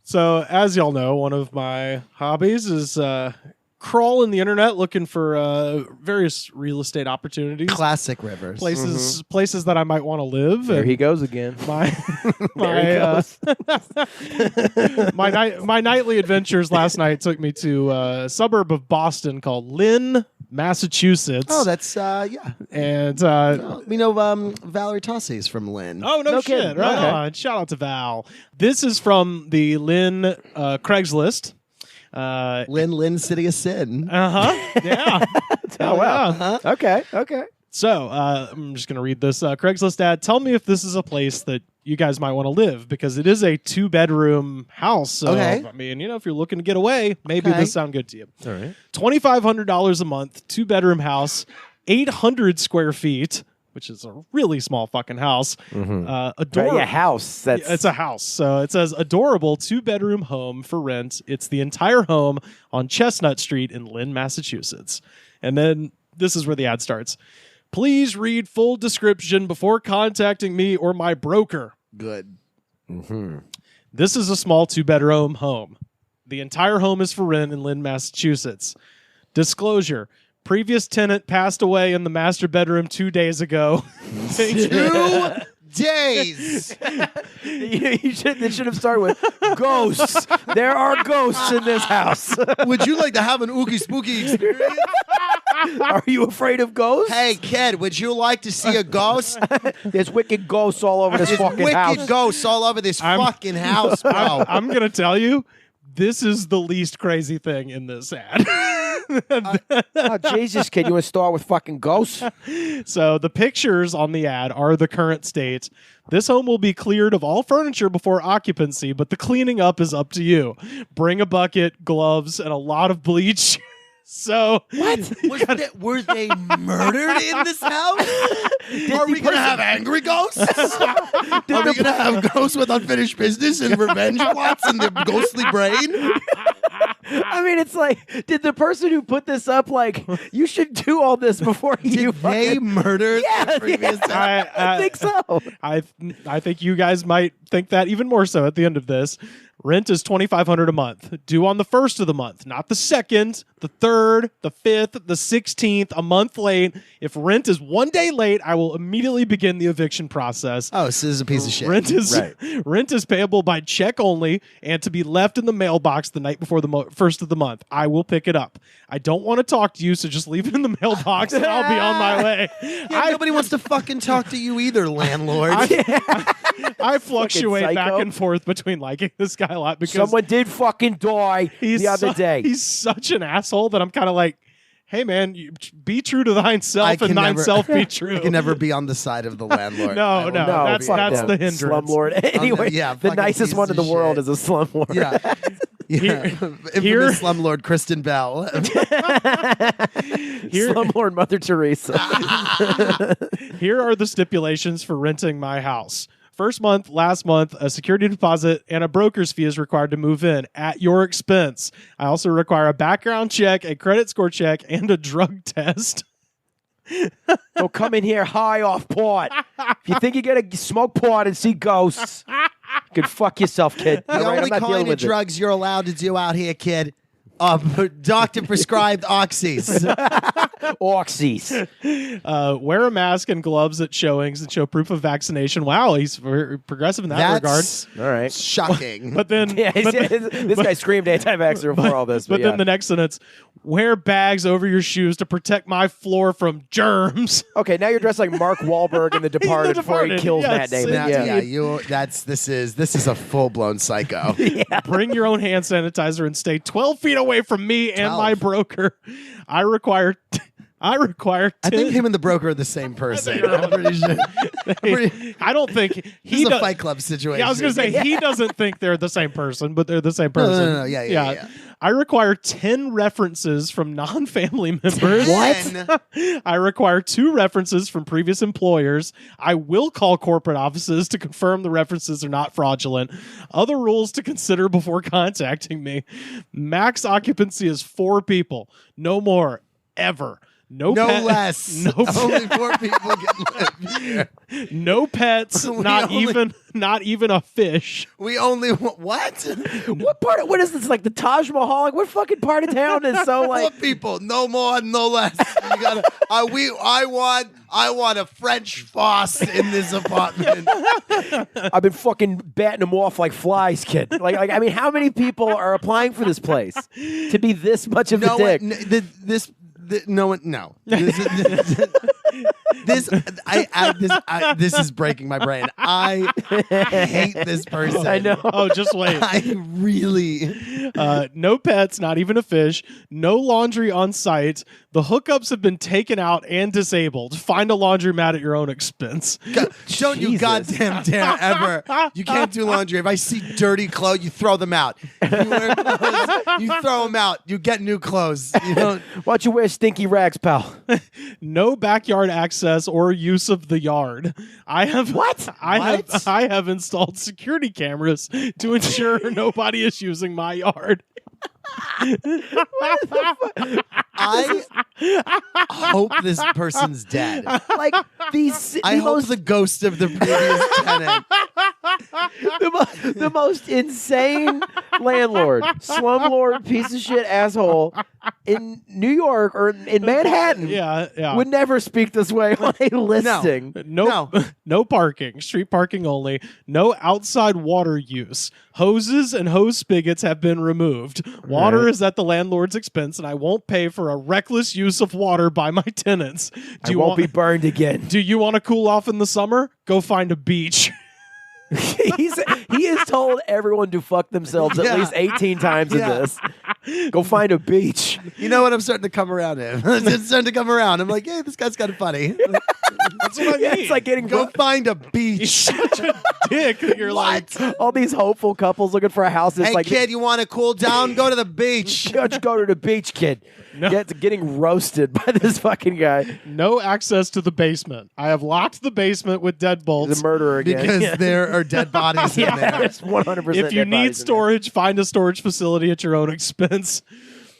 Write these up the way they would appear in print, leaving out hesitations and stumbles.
So, as y'all know, one of my hobbies is crawling the internet looking for various real estate opportunities. Classic Rivers. Places that I might want to live. There he goes again. My my nightly adventures last night took me to a suburb of Boston called Lynn, Massachusetts. Oh, that's yeah. And We know Valerie Tossi's from Lynn. oh no shit! kidding. Right Okay. on. Shout out to Val. This is from the Lynn Craigslist. Lynn, City of Sin. Yeah. Oh, wow. Yeah. Okay. So I'm just going to read this Craigslist ad. Tell me if this is a place that you guys might want to live, because it is a 2-bedroom house. So, Okay. I mean, if you're looking to get away, maybe Okay. this sound good to you. All right. $2,500 a month, 2-bedroom house, 800 square feet, which is a really small fucking house. Adorable. Yeah, house. That's It's a house. So it says adorable 2-bedroom home for rent. It's the entire home on Chestnut Street in Lynn, Massachusetts. And then this is where the ad starts. Please read full description before contacting me or my broker. Good. This is a small 2-bedroom home. The entire home is for rent in Lynn, Massachusetts. Disclosure. Previous tenant passed away in the master bedroom 2 days ago. Thank you. 2 days. It should have started with ghosts. There are ghosts in this house. Would you like to have an ooky spooky experience? Are you afraid of ghosts? Hey, kid, would you like to see a ghost? There's wicked ghosts all over this There's fucking wicked house. ghosts all over this fucking house, bro. I'm going to tell you, this is the least crazy thing in this ad. Oh, Jesus, kid, you want to start with fucking ghosts? So the pictures on the ad are the current state. This home will be cleared of all furniture before occupancy, but the cleaning up is up to you. Bring a bucket, gloves, and a lot of bleach. So Were they murdered in this house? Are we going to have angry ghosts? Are we going to have ghosts with unfinished business and revenge plots in the ghostly brain? I mean, it's like, did the person who put this up, like, you should do all this before you Did they fucking... murder Yeah, the previous tenant? I think so. I think you guys might think that even more so at the end of this. Rent is $2,500 a month, due on the 1st of the month, not the 2nd, the 3rd, the 5th, the 16th, a month late. If rent is 1 day late, I will immediately begin the eviction process. Oh, so this is a piece of shit. Rent is payable by check only and to be left in the mailbox the night before the 1st of the month. I will pick it up. I don't want to talk to you, so just leave it in the mailbox and I'll be on my way. Yeah, nobody wants to fucking talk to you either, landlord. I fluctuate Fucking psycho. back and forth between liking this guy a lot because Someone did fucking die the other day. He's such an asshole that I'm kind of like, hey man, be true to thyself and thyself be true. I can never be on the side of the landlord. No, that's the hindrance. Slumlord. Anyway, yeah, the fucking nicest piece one in of the world shit. is a slumlord. Yeah. Yeah. Infamous slumlord Kristen Bell. Slumlord Mother Teresa. Here are the stipulations for renting my house. First month, last month, a security deposit and a broker's fee is required to move in at your expense. I also require a background check, a credit score check, and a drug test. Don't come in here high off pot. If you think you're going to smoke pot and see ghosts, you can fuck yourself, kid. The All right, I'm only not dealing kind of with it. drugs you're allowed to do out here, kid, doctor prescribed oxys. Oxys. Wear a mask and gloves at showings and show proof of vaccination. Wow, he's very progressive in that regard. All right. Shocking. But then, Yeah, this guy screamed anti-vaxxer before all this. But yeah. then the next sentence, wear bags over your shoes to protect my floor from germs. Okay, now you're dressed like Mark Wahlberg in The Departed before he Departed, kills yes. Matt Damon. yeah, this is a full blown psycho. Bring your own hand sanitizer and stay 12 feet away from me and 12. my broker. I require 10. I think him and the broker are the same person. I'm pretty sure. I don't think This he is a does. Fight Club situation. Yeah, I was going to say he doesn't think they're the same person, but they're the same person. No. Yeah. I require 10 references from non-family members. What? I require 2 references from previous employers. I will call corporate offices to confirm the references are not fraudulent. Other rules to consider before contacting me. Max occupancy is 4 people. No more. Ever. No less. No Only 4 people can live here. No pets, not even a fish. We only what? What is this, like the Taj Mahal? Like, what fucking part of town is so like 4 people, no more, no less. You gotta. I want a French foss in this apartment. I've been fucking batting them off like flies, kid. Like I mean, how many people are applying for this place to be this much of a dick? No one. No. This is breaking my brain. I hate this person. I know. Oh, just wait. I really. No pets, not even a fish. No laundry on site. The hookups have been taken out and disabled. Find a laundromat at your own expense. Don't you goddamn dare ever. You can't do laundry. If I see dirty clothes, you throw them out. You wear clothes, you throw them out. You get new clothes. You don't. Why don't you wear stinky rags, pal? No backyard access or use of the yard. I have installed security cameras to ensure nobody is using my yard. I hope this person's dead. Like I hope the ghost of the previous tenant. the most insane landlord, slumlord, piece of shit asshole in New York or in Manhattan. Yeah. Would never speak this way on a listing. No parking, street parking only. No outside water use. Hoses and hose spigots have been removed. Water is at the landlord's expense, and I won't pay for a reckless use of water by my tenants. I won't be burned again. Do you want to cool off in the summer? Go find a beach. He has told everyone to fuck themselves at least 18 times in this. Go find a beach. You know what? I'm starting to come around him. It's starting to come around. I'm like, hey, this guy's kind of funny. That's what I mean. It's like getting Go find a He's beach. such a dick that you're like, all these hopeful couples looking for a house that's Hey, like, kid, you want to cool down? Go to the beach. Just go to the beach, kid. No. Getting roasted by this fucking guy. no access to the basement. I have locked the basement with deadbolts. The murderer again. Because there are dead bodies in there. There's 100%. If you dead need bodies in storage, find a storage facility at your own expense.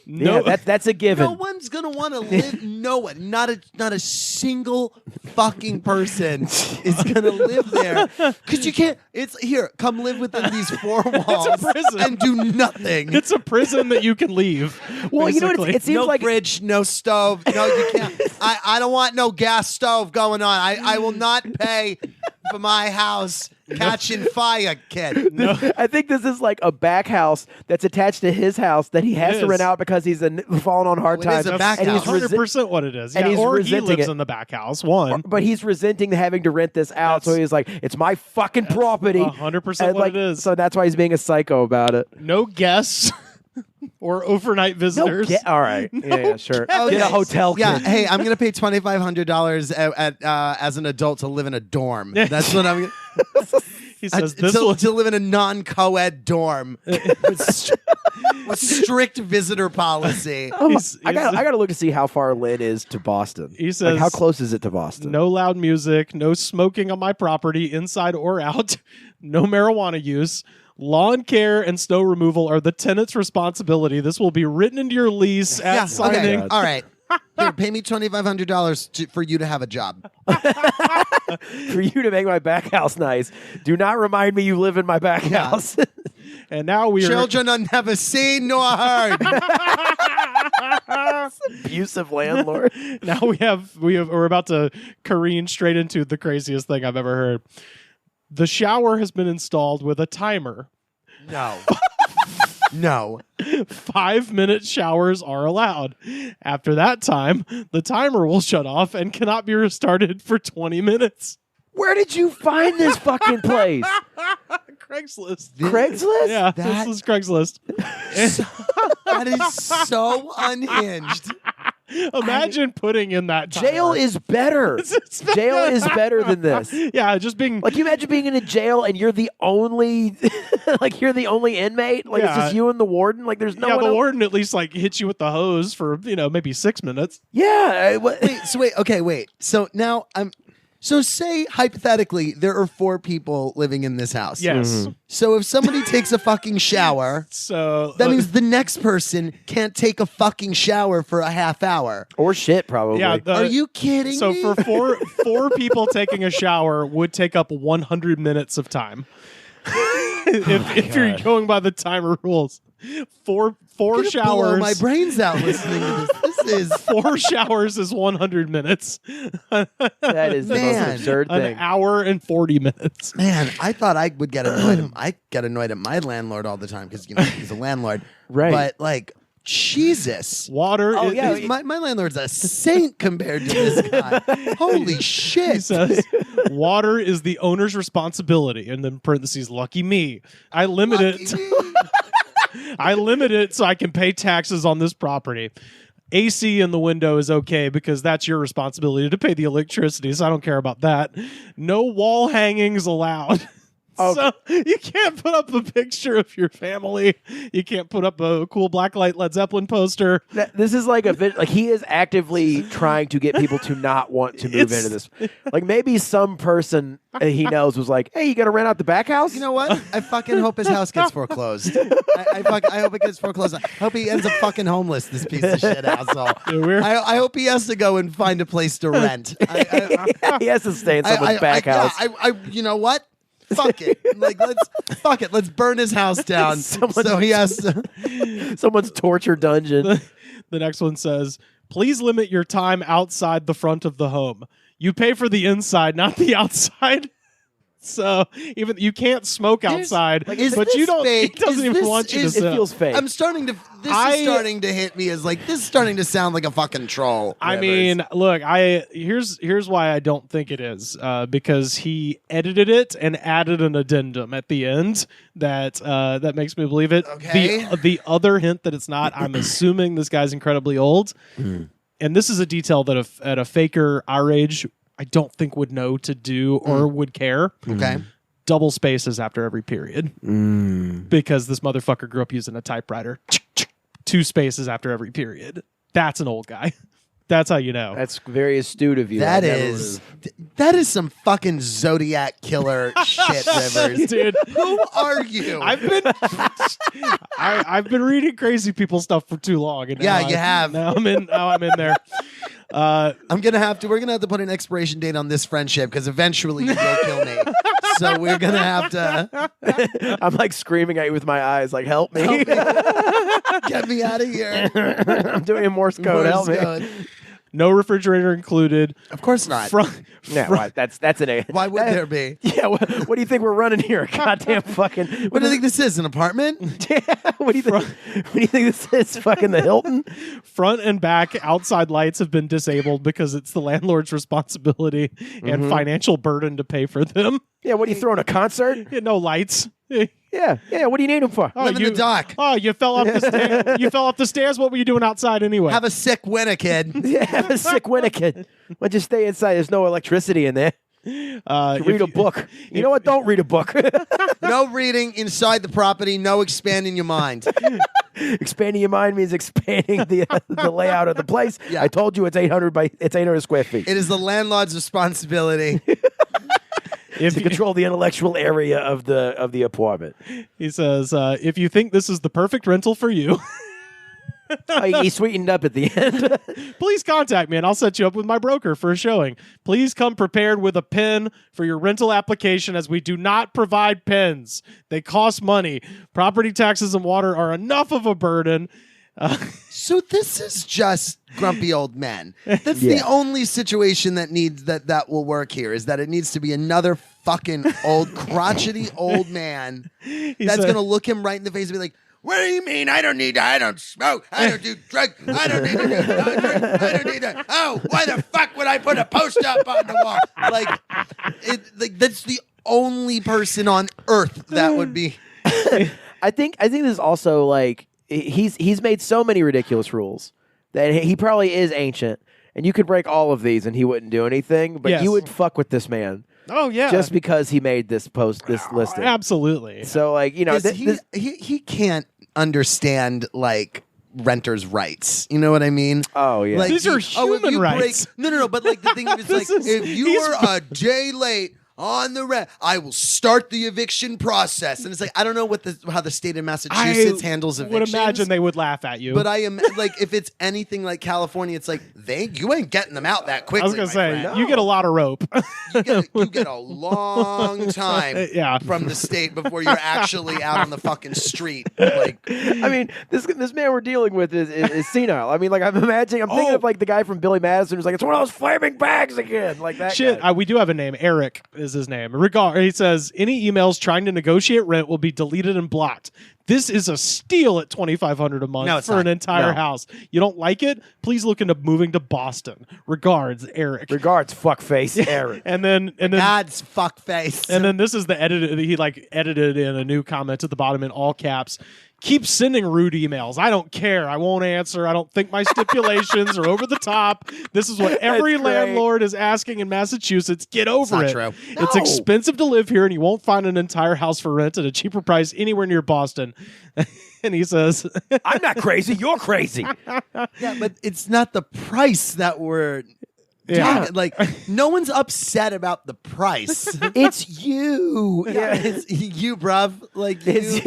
there. Yeah, that's a given. No one's gonna want to live. No one, not a single fucking person is gonna live there because you can't. It's here. Come live within these 4 walls prison. and do nothing. It's a prison that you can leave. Well, you know what? basically. It seems No like fridge, no stove. No, you can't. I don't want no gas stove going on. I will not pay for my house catching fire, kid. No. I think this is like a back house that's attached to his house that he has It to rent is. out because he's fallen on hard It times. is a back and house. he's 100% what it is. and Yeah, he's or he resenting lives it. in the back house. One. But he's resenting having to rent this out, so he's like, "It's my fucking property." 100% And, what like, it is. So that's why he's being a psycho about it. No guests or overnight visitors. All right, yeah, sure. Okay. Get a hotel. Yeah, kid. hey, I'm gonna pay $2,500 as an adult to live in a dorm. That's what I'm. He says this will. to live in a non-co-ed dorm with strict visitor policy. I got to look to see how far Lynn is to Boston. He says, like, how close is it to Boston? No loud music, no smoking on my property, inside or out, no marijuana use. Lawn care and snow removal are the tenant's responsibility. This will be written into your lease at signing. Okay. All right. Here, pay me $2,500 for you to have a job. For you to make my back house nice. Do not remind me you live in my back house. And now we are Children are never seen nor heard. Abusive landlord. now we're about to careen straight into the craziest thing I've ever heard. The shower has been installed with a timer. No. No. 5-minute showers are allowed. After that time, the timer will shut off and cannot be restarted for 20 minutes. Where did you find this fucking place? Craigslist. Craigslist? Yeah, That- this is Craigslist. That is so unhinged. Imagine putting in that timer. Jail is better. Jail is better than this. Yeah, just being Like, you imagine being in a jail and you're the only, like, you're the only inmate. Like, it's Yeah. just you and the warden. Like, there's no yeah, one the else. warden at least like hits you with the hose for maybe 6 minutes. Yeah. Wait. So now So say, hypothetically, there are 4 people living in this house. Yes. So if somebody takes a fucking shower, So that means the next person can't take a fucking shower for a half hour. Or shit, probably. yeah. Are you kidding So me? for four people taking a shower would take up 100 minutes of time. if you're going by the timer rules, four Blow showers. my brains out listening to this. This is 4 showers is 100 minutes. That is the most Man. absurd An thing. hour and 40 minutes. man. I thought I would get annoyed. I get annoyed at my landlord all the time because he's a landlord. Right. But like, Jesus. Water. Oh, is, yeah. My landlord's a saint compared to this guy. Holy He shit. says, water is the owner's responsibility. And then parentheses, lucky me. I limit it. I limit it so I can pay taxes on this property. AC in the window is okay because that's your responsibility to pay the electricity, so I don't care about that. No wall hangings allowed. Oh. So you can't put up a picture of your family. You can't put up a cool blacklight Led Zeppelin poster. This is like he is actively trying to get people to not want to move into this. Like maybe some person he knows was like, "Hey, you got to rent out the back house?" You know what? I fucking hope his house gets foreclosed. I hope it gets foreclosed. I hope he ends up fucking homeless, this piece of shit asshole. I hope he has to go and find a place to rent. He has to stay in someone's back house. You know what? Fuck it. Like, let's burn his house down. So he has to. Someone's torture dungeon. The next one says, please limit your time outside the front of the home. You pay for the inside, not the outside. So even you can't smoke outside, Like, is but this you don't. fake? He doesn't Is even this- want you to is- sit. It feels fake. I'm starting to. This is starting to hit me as like this is starting to sound like a fucking troll. I Rivers. mean, look, here's why I don't think it is, because he edited it and added an addendum at the end that makes me believe it. Okay. The other hint that it's not, I'm assuming this guy's incredibly old, and this is a detail that at a faker our age, I don't think would know to do or would care. Okay. Double spaces after every period, because this motherfucker grew up using a typewriter. 2 spaces after every period. That's an old guy. That's how you know. That's very astute of you. That I never is some fucking Zodiac killer shit, Rivers. Dude, Who are you? I've been reading crazy people stuff for too long. And Yeah, now you have. Now I'm in there. We're gonna have to put an expiration date on this friendship because eventually you will kill me. So we're gonna have to I'm like screaming at you with my eyes, like, help me. get me out of here. I'm doing a Morse code. Help me. Morse code. No refrigerator included. Of course not. Yeah, why? That's an A. Why would there be? Yeah, what do you think we're running here? Goddamn fucking. What do you think this is? An apartment? What do you think? What do you think this is? Fucking the Hilton? Front and back outside lights have been disabled because it's the landlord's responsibility and financial burden to pay for them. Yeah, what are you throwing, a concert? No lights. Yeah, what do you need them for? Live in the dock. Oh, you fell off the stairs. You fell off the stairs. What were you doing outside anyway? Have a sick winter, kid. Yeah, have a sick winter, kid. Why don't you stay inside? There's no electricity in there. Read a book. You know what? Don't read a book. No reading inside the property. No expanding your mind. Expanding your mind means expanding the layout of the place. Yeah. I told you it's 800 square feet. It is the landlord's responsibility. To control the intellectual area of the apartment. He says, if you think this is the perfect rental for you, He sweetened up at the end. please contact me and I'll set you up with my broker for a showing. Please come prepared with a pen for your rental application, as we do not provide pens. They cost money. Property taxes and water are enough of a burden. So this is just grumpy old men. That's Yeah. the only situation that needs that will work here, is that it needs to be another fucking old crotchety old man that's said- gonna look him right in the face and be like, "What do you mean? I don't smoke. I don't do drugs. I don't need to do I don't need to. Oh, why the fuck would I put a post up on the wall?" Like that's the only person on earth that would be. I think this is also like he's made so many ridiculous rules that he probably is ancient, and you could break all of these and he wouldn't do anything. But Yes. you would fuck with this man Oh, yeah. just because he made this listing. Absolutely. So like He can't understand like renters' rights. You know what I mean? Oh yeah. These are if human you rights. No. But like the thing is, This like is- if you he's- were a day late on the rent, I will start the eviction process. And it's like I don't know how the state of Massachusetts handles evictions. Would imagine they would laugh at you. But I am like, if it's anything like California, it's like you ain't getting them out that quickly. I was gonna my say friend. you get a lot of rope. You get a long time Yeah. from the state before you're actually out on the fucking street. Like, I mean, this man we're dealing with is senile. I mean, like I'm thinking of like the guy from Billy Madison who's like, it's one of those flaming bags again, like that. Shit, guy. we do have a name. Eric is his name. He says any emails trying to negotiate rent will be deleted and blocked. This is a steal at $2,500 a month No, it's for not. an entire No. house. You don't like it? Please look into moving to Boston. Regards, Eric. Regards, fuckface, Eric. And then God's fuckface. and then this is the edited. He like edited in a new comment at the bottom in all caps. Keep sending rude emails. I don't care. I won't answer. I don't think my stipulations are over the top. This is what every That's great. landlord is asking in Massachusetts. Get over not it. true. It's No. expensive to live here, and you won't find an entire house for rent at a cheaper price anywhere near Boston. And he says, I'm not crazy. You're crazy. Yeah, but it's not the price that we're Yeah. talking. Like, no one's upset about the price. It's you. Yeah, it's you, bruv. Like, you,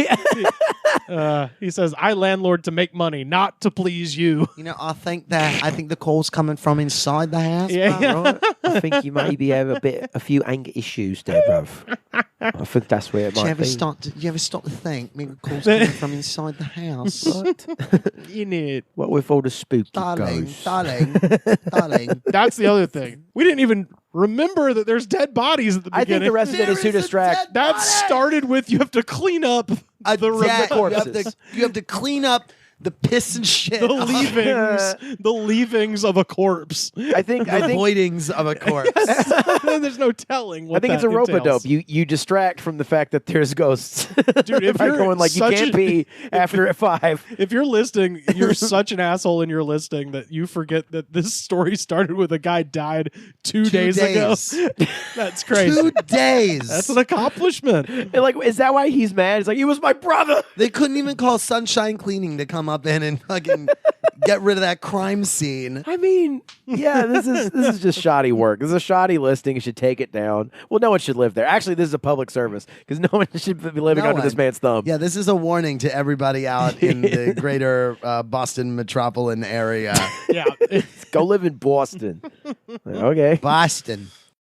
he says, I landlord to make money, not to please you. you know, I think the call's coming from inside the house. Yeah. bruv. Right? I think you maybe have a few anger issues there, bruv. I think that's where it Do might you ever be. stop to think maybe the call's coming from inside the house? You need. What with all the spooky darling, ghosts? darling. That's the other thing. We didn't even remember that there's dead bodies at the I think beginning. the rest of it There is to is a distract. dead That body! started with you have to clean up A the dead- corpses. You have to clean up the piss and shit. the off leavings of a corpse. I think the voidings of a corpse. There's no telling what I think it's a that rope a entails. dope. You distract from the fact that there's ghosts. Dude, if by you're going like you such can't a- pee after at 5. If you're listing, you're such an asshole in your listing that you forget that this story started with a guy died 2 days ago. That's crazy. 2 days. That's an accomplishment. And like, is that why he's mad? He's like, he was my brother. They couldn't even call Sunshine Cleaning to come up in and fucking get rid of that crime scene. I mean, yeah, this is just shoddy work. This is a shoddy listing. You should take it down. Well, no one should live there. Actually, this is a public service because no one should be living No under this one. man's thumb. Yeah, this is a warning to everybody out in the greater Boston metropolitan area. Yeah. Go live in Boston. Okay. Boston.